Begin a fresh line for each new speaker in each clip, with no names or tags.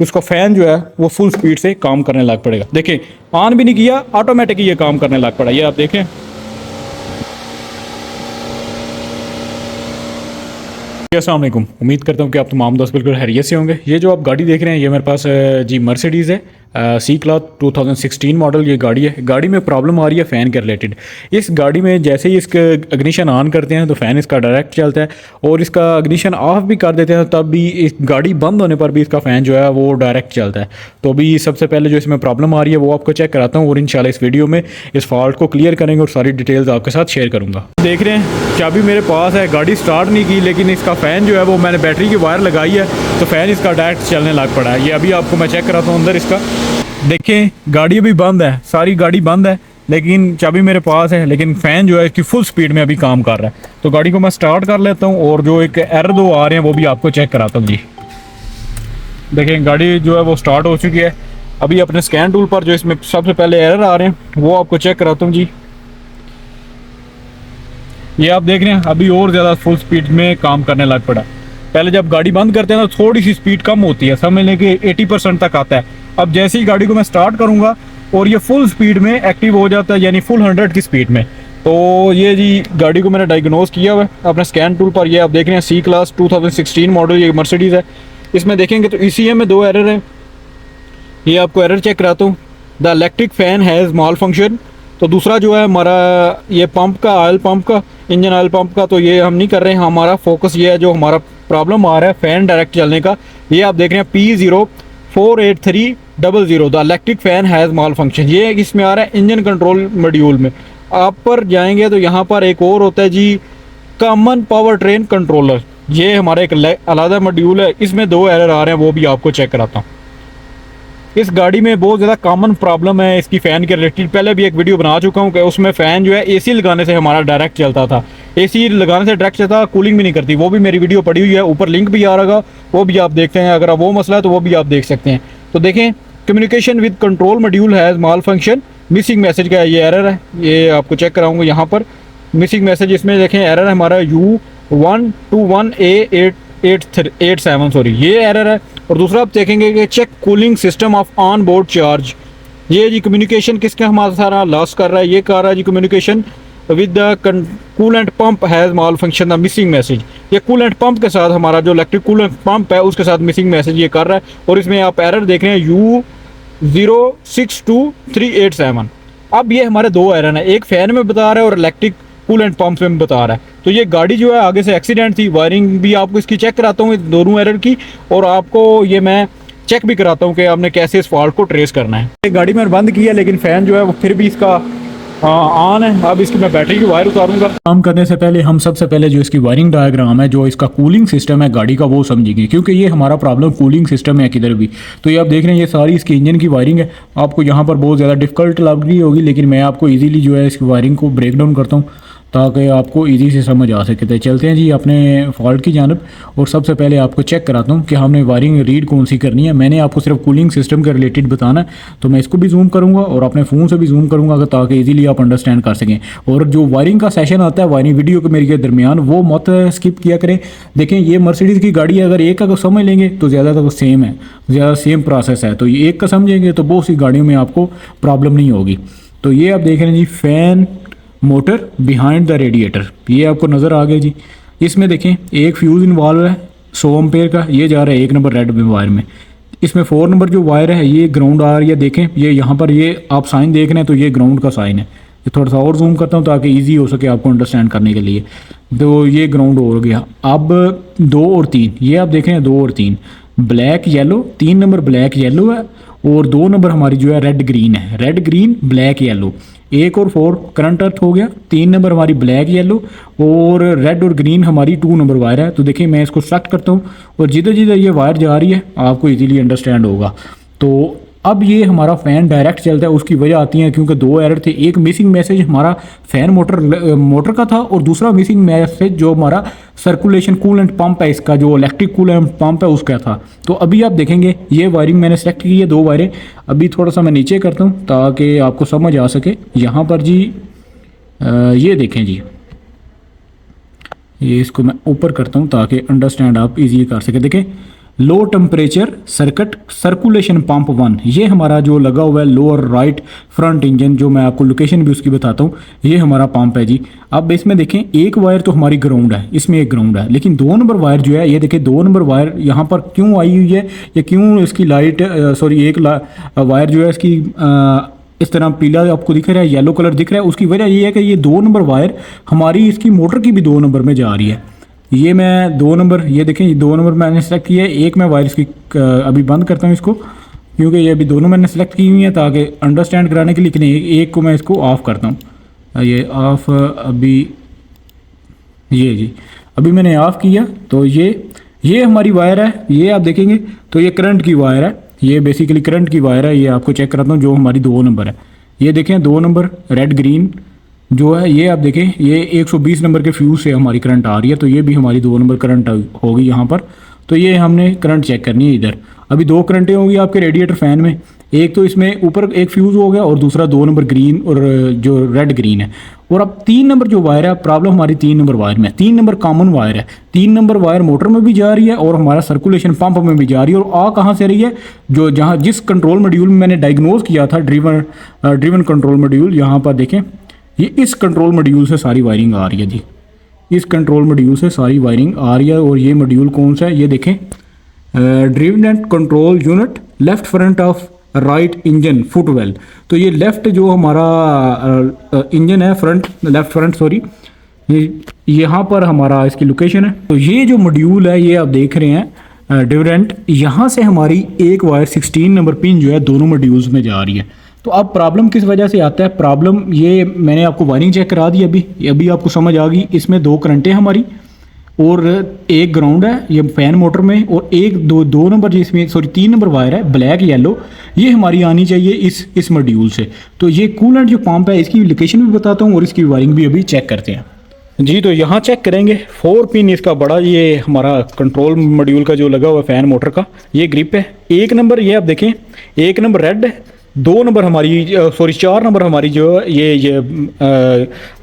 तो इसका फ़ैन जो है वो फुल स्पीड से काम करने लग पड़ेगा। देखें ऑन भी नहीं किया, ऑटोमेटिक ये काम करने लग पड़ा। ये आप देखें, अस्सलाम वालेकुम। उम्मीद करता हूँ कि आप तमाम दोस्त बिल्कुल खैरियत से होंगे। ये जो आप गाड़ी देख रहे हैं ये मेरे पास जी मर्सिडीज़ है, सी क्लास 2016 मॉडल ये गाड़ी है। गाड़ी में प्रॉब्लम आ रही है फ़ैन के रिलेटेड। इस गाड़ी में जैसे ही इसका अग्निशन ऑन करते हैं तो फ़ैन इसका डायरेक्ट चलता है, और इसका अग्निशन ऑफ भी कर देते हैं तब भी इस गाड़ी बंद होने पर भी इसका फ़ैन जो है वो डायरेक्ट चलता है। तो अभी सबसे पहले जो इसमें प्रॉब्लम आ रही है वो आपको चेक कराता हूँ, और इंशाल्लाह इस वीडियो में इस फॉल्ट को क्लियर करेंगे और सारी डिटेल्स आपके साथ शेयर करूँगा। देख रहे हैं चाबी मेरे पास है, गाड़ी स्टार्ट नहीं की, लेकिन इसका फ़ैन जो है वो मैंने बैटरी की वायर लगाई है तो फ़ैन इसका डायरेक्ट चलने लग पड़ा है। ये अभी आपको मैं चेक कराता हूँ अंदर इसका। देखें गाड़ी अभी बंद है, सारी गाड़ी बंद है, लेकिन चाबी मेरे पास है, लेकिन फ़ैन जो है इसकी फुल स्पीड में अभी काम कर रहा है। तो गाड़ी को मैं स्टार्ट कर लेता हूँ और जो एक एरर दो आ रहे हैं वो भी आपको चेक कराता हूँ जी। देखें गाड़ी जो है वो स्टार्ट हो चुकी है। अभी अपने स्कैन टूल पर जो इसमें सबसे पहले एरर आ रहे हैं वो आपको चेक कराता हूँ जी। ये आप देख रहे हैं अभी और ज़्यादा फुल स्पीड में काम करने लग पड़ा। पहले जब गाड़ी बंद करते हैं तो थोड़ी सी स्पीड कम होती है, समझ लें कि 80% तक आता है। अब जैसे ही गाड़ी को मैं स्टार्ट करूंगा और ये फुल स्पीड में एक्टिव हो जाता है, यानी फुल 100 की स्पीड में। तो ये जी गाड़ी को मैंने डायग्नोज किया हुआ है अपने स्कैन टूल पर। ये आप देख रहे हैं सी क्लास 2016 मॉडल ये मर्सिडीज़ है। इसमें देखेंगे तो ECM में 2 एरर हैं। ये आपको एरर चेक कराता हूँ। The electric fan has mall function. तो दूसरा जो है हमारा ये पंप का, ऑयल पंप का, इंजन ऑयल पंप का, तो ये हम नहीं कर रहे हैं। हमारा फोकस ये है जो हमारा प्रॉब्लम आ रहा है फ़ैन डायरेक्ट चलने का। ये आप देख रहे हैं P048300 the electric fan has mall function. ये इसमें आ रहा है इंजन कंट्रोल मॉड्यूल में। आप पर जाएंगे तो यहाँ पर एक और होता है जी कॉमन पावर ट्रेन कंट्रोलर। ये हमारा एक अलग मॉड्यूल है, इसमें 2 एरर आ रहे हैं, वो भी आपको चेक कराता हूँ। इस गाड़ी में बहुत ज़्यादा कॉमन प्रॉब्लम है इसकी फ़ैन के रिलेटेड। पहले भी एक वीडियो बना चुका हूँ कि उसमें फ़ैन जो है AC लगाने से हमारा डायरेक्ट चलता था। AC लगाने से डायरेक्ट चलता, कूलिंग भी नहीं करती। वो भी मेरी वीडियो पड़ी हुई है, ऊपर लिंक भी आ रहा, वो भी आप देखते हैं। अगर वो मसला है तो वो भी आप देख सकते हैं। तो देखें communication with control module has mall function, missing message का ये एरर है। ये आपको चेक कराऊँगा यहाँ पर मिसिंग मैसेज। इसमें देखें एरर है हमारा U121A887 सॉरी, ये एरर है। और दूसरा आप देखेंगे कि check cooling system off on board charge. ये जी कम्युनिकेशन किसका हमारा सारा लॉस कर रहा है, ये कर रहा है जी communication with the coolant pump has malfunction the missing message. ये कूलेंट पंप के साथ हमारा जो इलेक्ट्रिक कूलेंट पंप है उसके साथ मिसिंग मैसेज ये कर रहा है। और इसमें आप एरर देख रहे हैं U062387। अब ये हमारे 2 एरर हैं, एक फ़ैन में बता रहा है और इलेक्ट्रिक कूलेंट पंप में बता रहा है। तो ये गाड़ी जो है आगे से एक्सीडेंट थी। वायरिंग भी आपको इसकी चेक कराता हूँ दोनों एरर की, और आपको ये मैं चेक भी कराता हूँ कि आपने कैसे इस फॉल्ट को ट्रेस करना है। ये गाड़ी मैंने बंद किया, लेकिन फ़ैन जो है वो फिर भी इसका ऑन है। अब इसकी मैं बैटरी की वायर उतारूंगा। काम करने से पहले हम सबसे पहले जो इसकी वायरिंग डायग्राम है, जो इसका कूलिंग सिस्टम है गाड़ी का, वो समझेंगे, क्योंकि ये हमारा प्रॉब्लम कूलिंग सिस्टम है किधर भी। तो ये आप देख रहे हैं ये सारी इसकी इंजन की वायरिंग है। आपको यहाँ पर बहुत ज़्यादा डिफिकल्ट लग रही होगी, लेकिन मैं आपको ईजीली जो है इसकी वायरिंग को ब्रेक डाउन करता हूँ ताकि आपको इजी से समझ आ सके। तो चलते हैं जी अपने फॉल्ट की जानब, और सबसे पहले आपको चेक कराता हूँ कि हमने वायरिंग रीड कौन सी करनी है। मैंने आपको सिर्फ कूलिंग सिस्टम के रिलेटेड बताना है, तो मैं इसको भी जूम करूँगा और अपने फ़ोन से भी जूम करूँगा ताकि इजीली आप अंडरस्टैंड कर सकें। और जो वायरिंग का सेशन आता है वायरिंग वीडियो के मेरे के दरमियान, वो मत स्किप किया करें। देखें ये मर्सिडीज़ की गाड़ी है, अगर एक का समझ लेंगे तो ज़्यादा तो सेम है, ज़्यादा सेम प्रोसेस है। तो ये एक का समझेंगे तो बहुत सी गाड़ियों में आपको प्रॉब्लम नहीं होगी। तो ये आप देख रहे हैं जी fan motor behind the radiator, ये आपको नज़र आ गया जी। इसमें देखें एक फ्यूज़ इन्वॉल्व है 100 एम्पेयर का, ये जा रहा है 1 नंबर रेड वायर में। इसमें 4 नंबर जो वायर है ये ग्राउंड आ रही है। देखें ये यहाँ पर ये आप साइन देख रहे हैं तो ये ग्राउंड का साइन है। ये थोड़ा सा और जूम करता हूँ ताकि ईजी हो सके आपको अंडरस्टैंड करने के लिए। तो ये ग्राउंड हो गया। अब 2 और 3, ये आप देख रहे हैं 2 और 3 black yellow, 3 number black yellow है, और 2 नंबर हमारी जो है रेड ग्रीन है। रेड ग्रीन ब्लैक येलो, 1 और 4 करंट अर्थ हो गया। 3 नंबर हमारी ब्लैक येलो, और रेड और ग्रीन हमारी 2 नंबर वायर है। तो देखिए मैं इसको सेलेक्ट करता हूँ, और जिधर जिधर ये वायर जा रही है आपको इजीली अंडरस्टैंड होगा। तो अब ये हमारा फ़ैन डायरेक्ट चलता है, उसकी वजह आती है क्योंकि 2 एरर थे। एक मिसिंग मैसेज हमारा फ़ैन मोटर का था, और दूसरा मिसिंग मैसेज जो हमारा सर्कुलेशन कूलेंट पंप है, इसका जो इलेक्ट्रिक कूलेंट पंप है उसका था। तो अभी आप देखेंगे ये वायरिंग मैंने सेलेक्ट की है 2 वायरें। अभी थोड़ा सा मैं नीचे करता हूँ ताकि आपको समझ आ सके। यहाँ पर जी ये देखें जी, ये इसको मैं ऊपर करता हूँ ताकि अंडरस्टैंड आप इजीली कर सके। देखें low temperature circuit circulation pump 1, ये हमारा जो लगा हुआ है लोअर राइट फ्रंट इंजन, जो मैं आपको लोकेशन भी उसकी बताता हूँ, ये हमारा पंप है जी। अब इसमें देखें एक वायर तो हमारी ग्राउंड है, इसमें एक ग्राउंड है, लेकिन 2 नंबर वायर जो है ये देखें 2 नंबर वायर यहाँ पर क्यों आई हुई है, या क्यों इसकी लाइट सॉरी एक वायर जो है इसकी इस तरह पीला आपको दिख रहा है, येलो कलर दिख रहा है। उसकी वजह ये है कि ये 2 नंबर वायर हमारी इसकी मोटर की भी 2 नंबर में जा रही है। ये मैं 2 नंबर, ये देखें ये 2 नंबर मैंने सेलेक्ट किया है। एक मैं वायर इसकी अभी बंद करता हूँ इसको, क्योंकि ये अभी दोनों मैंने सेलेक्ट की हुई हैं ताकि अंडरस्टैंड कराने के लिए। लेकिन एक को मैं इसको ऑफ़ करता हूँ, ये ऑफ़ अभी, ये जी अभी मैंने ऑफ़ किया। तो ये हमारी वायर है, ये आप देखेंगे तो ये करंट की वायर है, ये बेसिकली करंट की वायर है। ये आपको चेक कराता हूँ जो हमारी 2 नंबर है, ये देखें 2 नंबर रेड ग्रीन जो है, ये आप देखें ये 120 नंबर के फ्यूज़ से हमारी करंट आ रही है, तो ये भी हमारी 2 नंबर करंट होगी यहाँ पर। तो ये हमने करंट चेक करनी है इधर। अभी 2 करंटें होंगी आपके रेडिएटर फ़ैन में, एक तो इसमें ऊपर एक फ्यूज़ हो गया और दूसरा 2 नंबर ग्रीन और जो रेड ग्रीन है। और अब 3 नंबर जो वायर है, प्रॉब्लम हमारी 3 नंबर वायर में, 3 नंबर कॉमन वायर है। 3 नंबर वायर मोटर में भी जा रही है और हमारा सर्कुलेशन पंप में भी जा रही है। और कहाँ से रही है, जो जहाँ जिस कंट्रोल मॉड्यूल में मैंने डायग्नोज किया था, ड्रिवन कंट्रोल मॉड्यूल, यहाँ पर देखें ये इस कंट्रोल मॉड्यूल से सारी वायरिंग आ रही है जी, इस कंट्रोल मॉड्यूल से सारी वायरिंग आ रही है। और ये मॉड्यूल कौन सा है, ये देखें driven and control unit left front of right engine footwell. तो ये लेफ्ट जो हमारा इंजन है, फ्रंट लेफ्ट फ्रंट सॉरी, यहाँ पर हमारा इसकी लोकेशन है। तो ये जो मॉड्यूल है ये आप देख रहे हैं डिफरेंट, यहाँ से हमारी एक वायर 16 नंबर पिन जो है दोनों मॉड्यूल्स में जा रही है। तो अब प्रॉब्लम किस वजह से आता है, प्रॉब्लम ये मैंने आपको वायरिंग चेक करा दी अभी आपको समझ आ गई। इसमें 2 करंटें हमारी और एक ग्राउंड है ये फैन मोटर में, और एक दो नंबर जिसमें सॉरी 3 नंबर वायर है ब्लैक येलो, ये हमारी आनी चाहिए इस मॉड्यूल से। तो ये कूलेंट जो पंप है इसकी लोकेशन भी बताता हूँ और इसकी वायरिंग भी अभी चेक करते हैं जी। तो यहाँ चेक करेंगे 4 पिन इसका बड़ा, ये हमारा कंट्रोल मॉड्यूल का जो लगा हुआ फैन मोटर का ये ग्रिप है। 1 नंबर ये आप देखें 1 नंबर रेड है, 2 नंबर हमारी सॉरी 4 नंबर हमारी जो ये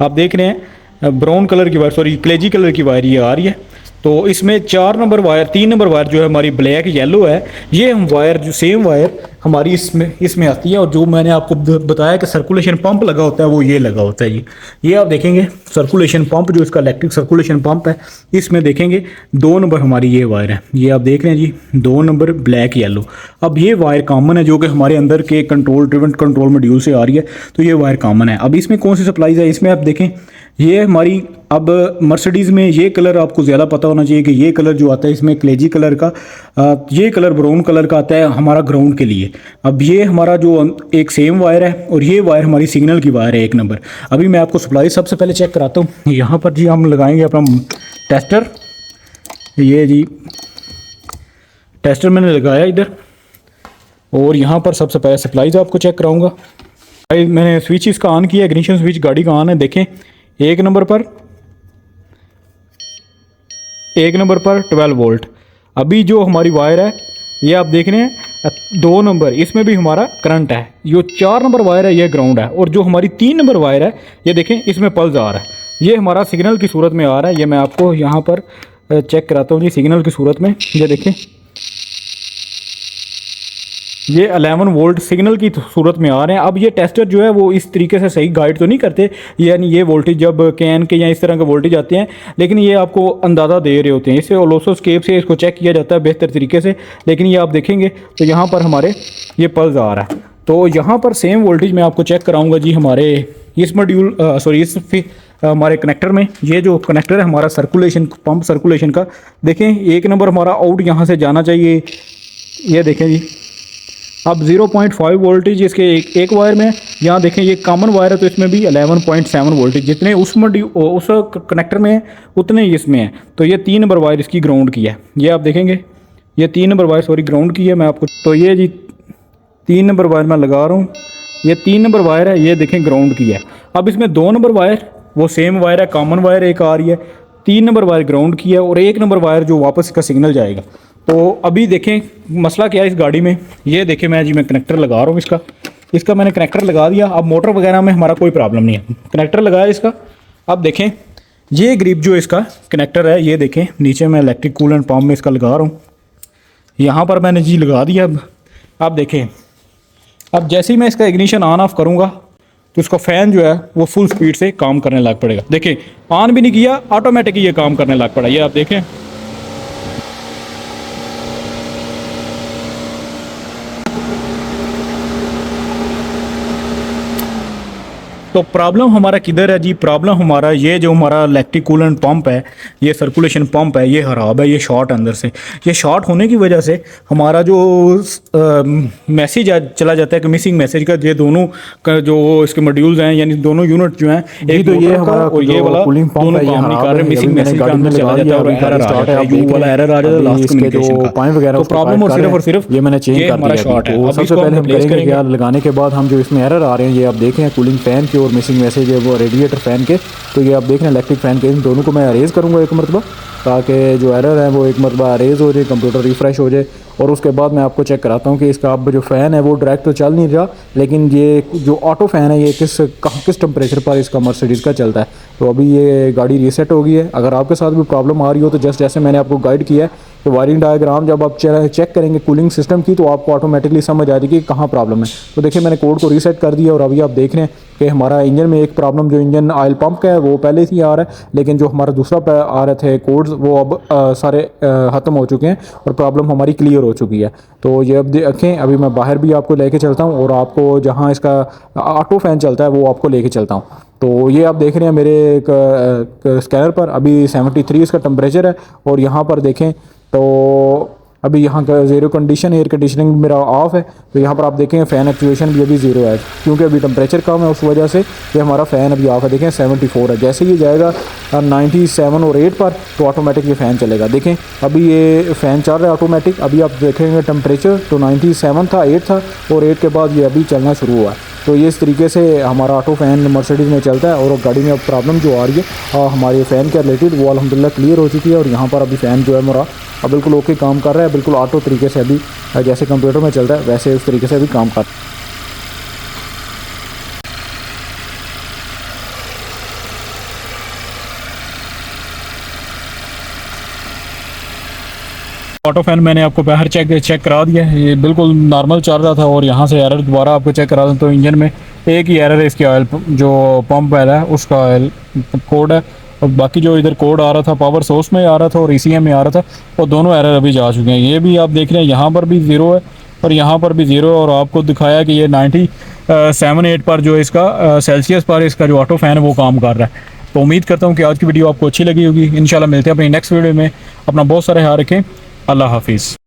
आप देख रहे हैं ब्राउन कलर की वायर सॉरी क्लेजी कलर की वायर ये आ रही है। तो इसमें 4 नंबर वायर 3 नंबर वायर जो है हमारी ब्लैक येलो है, ये हम वायर जो सेम वायर हमारी इसमें आती है। और जो मैंने आपको बताया कि सर्कुलेशन पंप लगा होता है वो ये लगा होता है जी। ये आप देखेंगे सर्कुलेशन पंप जो इसका इलेक्ट्रिक सर्कुलेशन पंप है, इसमें देखेंगे 2 नंबर हमारी ये वायर है, ये आप देख रहे हैं जी 2 नंबर ब्लैक येलो। अब ये वायर कॉमन है जो कि हमारे अंदर के ड्रिवन कंट्रोल मॉड्यूल से आ रही है, तो ये वायर कॉमन है। अब इसमें कौन सी सप्लाईज है, इसमें आप देखें ये हमारी अब मर्सिडीज़ में ये कलर आपको ज़्यादा पता होना चाहिए कि ये कलर जो आता है इसमें क्लेजी कलर का, ये कलर ब्राउन कलर का आता है हमारा ग्राउंड के लिए। अब ये हमारा जो एक सेम वायर है और ये वायर हमारी सिग्नल की वायर है 1 नंबर। अभी मैं आपको सप्लाई सबसे पहले चेक कराता हूँ। यहाँ पर जी हम लगाएंगे अपना टेस्टर, ये जी टेस्टर मैंने लगाया इधर, और यहाँ पर सबसे पहले सप्लाईज आपको चेक कराऊँगा। मैंने स्विच इसका ऑन किया, इग्निशन स्विच गाड़ी का ऑन है, देखें 1 नंबर पर 12 वोल्ट। अभी जो हमारी वायर है ये आप देख रहे हैं 2 नंबर, इसमें भी हमारा करंट है। जो 4 नंबर वायर है ये ग्राउंड है, और जो हमारी 3 नंबर वायर है ये देखें इसमें पल्स आ रहा है, ये हमारा सिग्नल की सूरत में आ रहा है। ये मैं आपको यहाँ पर चेक कराता हूँ जी सिग्नल की सूरत में। ये देखें ये 11 वोल्ट सिग्नल की सूरत में आ रहे हैं। अब ये टेस्टर जो है वो इस तरीके से सही गाइड तो नहीं करते, यानी ये वोल्टेज जब कैन के या इस तरह के वोल्टेज आते हैं, लेकिन ये आपको अंदाज़ा दे रहे होते हैं। इससे ओलोसोस्केप से इसको चेक किया जाता है बेहतर तरीके से। लेकिन ये आप देखेंगे तो यहाँ पर हमारे ये पल्स आ रहा है। तो यहाँ पर सेम वोल्टेज मैं आपको चेक कराऊँगा जी हमारे इस मॉड्यूल सॉरी इस हमारे कनेक्टर में। ये जो कनेक्टर है हमारा सर्कुलेशन पंप सर्कुलेशन का, देखें 1 नंबर हमारा आउट यहाँ से जाना चाहिए, ये देखें जी। अब 0.5 वोल्टेज इसके एक वायर में, यहाँ देखें ये कॉमन वायर है तो इसमें भी 11.7 वोल्टेज जितने उस कनेक्टर में है उतने ही इसमें है। तो ये 3 नंबर वायर इसकी ग्राउंड की है, ये आप देखेंगे ये 3 नंबर वायर सॉरी ग्राउंड की है मैं आपको। तो ये जी 3 नंबर वायर मैं लगा रहा हूँ, ये 3 नंबर वायर है, ये देखें ग्राउंड की है। अब इसमें 2 नंबर वायर वो सेम वायर है, कॉमन वायर एक आ रही है, 3 नंबर वायर ग्राउंड की है, और 1 नंबर वायर जो वापस इसका सिग्नल जाएगा। तो अभी देखें मसला क्या है इस गाड़ी में, ये देखें मैं कनेक्टर लगा रहा हूँ इसका मैंने कनेक्टर लगा दिया। अब मोटर वगैरह में हमारा कोई प्रॉब्लम नहीं है, कनेक्टर लगाया इसका। अब देखें ये ग्रिप जो इसका कनेक्टर है, ये देखें नीचे मैं इलेक्ट्रिक कूलेंट पंप में इसका लगा रहा हूँ, यहाँ पर मैंने जी लगा दिया। अब आप देखें, अब जैसे ही मैं इसका इग्निशन ऑन ऑफ करूँगा तो इसका फ़ैन जो है वो फुल स्पीड से काम करने लग पड़ेगा। देखें, ऑन भी नहीं किया, ऑटोमेटिक ये काम करने लग पड़ा। ये आप देखें, तो प्रॉब्लम हमारा किधर है जी? प्रॉब्लम हमारा ये जो हमारा इलेक्ट्रिक कूलेंट पंप है, ये सर्कुलेशन पंप है, ये ख़राब है, ये शॉर्ट अंदर से। ये शॉर्ट होने की वजह से हमारा जो मैसेज चला जाता है कि मिसिंग मैसेज का, ये दोनों का जो इसके मॉड्यूल्स हैं, यानी दोनों यूनिट जो हैं, एक
तो ये
मोटर का
हमारा
और ये वाला
कूलिंग पंप
दोनों
है, ये
काम नहीं
खराब
कर रहे।
है।
मिसिंग
अभी
मैसेज का
गाड़ी में
अंदर चला
लगा
जाता
दिया
है और
अभी
एरर आ
स्टार्ट है,
जाता
आप
है, यू
देख
वाला
रहे हैं।
एरर आ जाता है
अभी
लास्ट
इसके जो
कम्युनिकेशन का।
पॉइंट वगैरह
तो
उसको
प्रॉब्लम
पार्ट कर
और सिर्फ
ये मैंने चेंज
ये
कर
हमारा
दिया
शॉर्ट
अभी।
है।
तो
अब
सबसे
इसको
पहले हम
रिप्लेस
करेंगे क्या,
करेंगे।
लगाने के बाद हम जो इसमें एरर आ रहे हैं, ये आप देख रहे हैं कूलिंग फ़ैन के और मिसिंग मैसेज है वो रेडिएटर फ़ैन के। तो ये आप देख रहे हैं इलेक्ट्रिक फ़ैन के, इन दोनों को मैं अरेज करूँगा एक मरतबा, ताकि जो एरर है वो एक मरतबा अरेज हो जाए, कंप्यूटर रिफ़्रेश हो जाए। और उसके बाद मैं आपको चेक कराता हूँ कि इसका अब जो फ़ैन है वो डायरेक्ट तो चल नहीं रहा, लेकिन ये जो ऑटो फ़ैन है ये किस टेम्परेचर पर इसका मर्सिडीज़ का चलता है। तो अभी ये गाड़ी रीसेट हो गई है। अगर आपके साथ भी प्रॉब्लम आ रही हो तो जस्ट जैसे मैंने आपको गाइड किया है कि वायरिंग डायग्राम जब आप चेक करेंगे कूलिंग सिस्टम की, तो आपको ऑटोमेटिकली समझ आ जाएगी कि कहाँ प्रॉब्लम है। तो देखिए, मैंने कोड को रीसेट कर दिया और अभी आप देख रहे हैं कि हमारा इंजन में एक प्रॉब्लम, जो इंजन ऑयल पंप का है वो पहले से ही आ रहा है, लेकिन जो हमारा दूसरा आ रहे थे कोड्स वो अब सारे ख़त्म हो चुके हैं और प्रॉब्लम हमारी क्लियर हो चुकी है। तो ये अब देखें, अभी मैं बाहर भी आपको लेके चलता हूँ और आपको जहाँ इसका ऑटो फ़ैन चलता है वो आपको लेके चलता हूँ। तो ये आप देख रहे हैं मेरे स्कैनर पर अभी 73 इसका टेम्परेचर है। और यहाँ पर देखें तो अभी यहाँ का ज़ीरो कंडीशन, एयर कंडीशनिंग मेरा ऑफ है। तो यहाँ पर आप देखेंगे फ़ैन एक्चुएशन भी अभी ज़ीरो है, क्योंकि अभी टेम्परेचर कम है, उस वजह से ये हमारा फ़ैन अभी ऑफ है। देखें 74 है। जैसे ही जाएगा 97 और 8 पर तो ऑटोमेटिक ये फ़ैन चलेगा। देखें अभी ये फ़ैन चल रहा है ऑटोमेटिक। अभी आप देखेंगे टेम्परेचर तो 97 था, 8 था, और 8 के बाद ये अभी चलना शुरू हुआ है। तो ये इस तरीके से हमारा ऑटो फ़ैन मर्सिडीज़ में चलता है। और गाड़ी में अब प्रॉब्लम जो आ रही है हमारे फ़ैन के रिलेटेड, वो अल्हम्दुलिल्लाह क्लियर हो चुकी है। और यहाँ पर अभी फ़ैन जो है मेरा अब बिल्कुल ओके काम कर रहा है, बिल्कुल ऑटो तरीके से अभी जैसे कंप्यूटर में चलता है वैसे उस तरीके से अभी काम कर रहा है।
ऑटो फैन मैंने आपको बाहर चेक करा दिया है, ये बिल्कुल नॉर्मल चल रहा था। और यहाँ से एरर दोबारा आपको चेक करा दूँ तो इंजन में एक ही एरर है, इसकी ऑयल जो पंप वाला है उसका ऑयल कोड है। और बाकी जो इधर कोड आ रहा था पावर सोर्स में आ रहा था और ECM में आ रहा था, वो दोनों एरर अभी जा चुके हैं। ये भी आप देख रहे हैं, यहाँ पर भी ज़ीरो है और यहाँ पर भी ज़ीरो है। और आपको दिखाया कि ये 97-8 पर जो इसका सेल्सियस पर इसका जो ऑटो फैन है वो काम कर रहा है। तो उम्मीद करता हूँ कि आज की वीडियो आपको अच्छी लगी होगी। इंशाल्लाह मिलते हैं अपनी नेक्स्ट वीडियो में। अपना बहुत सारा ख्याल रखें। अल्लाह हाफिज़।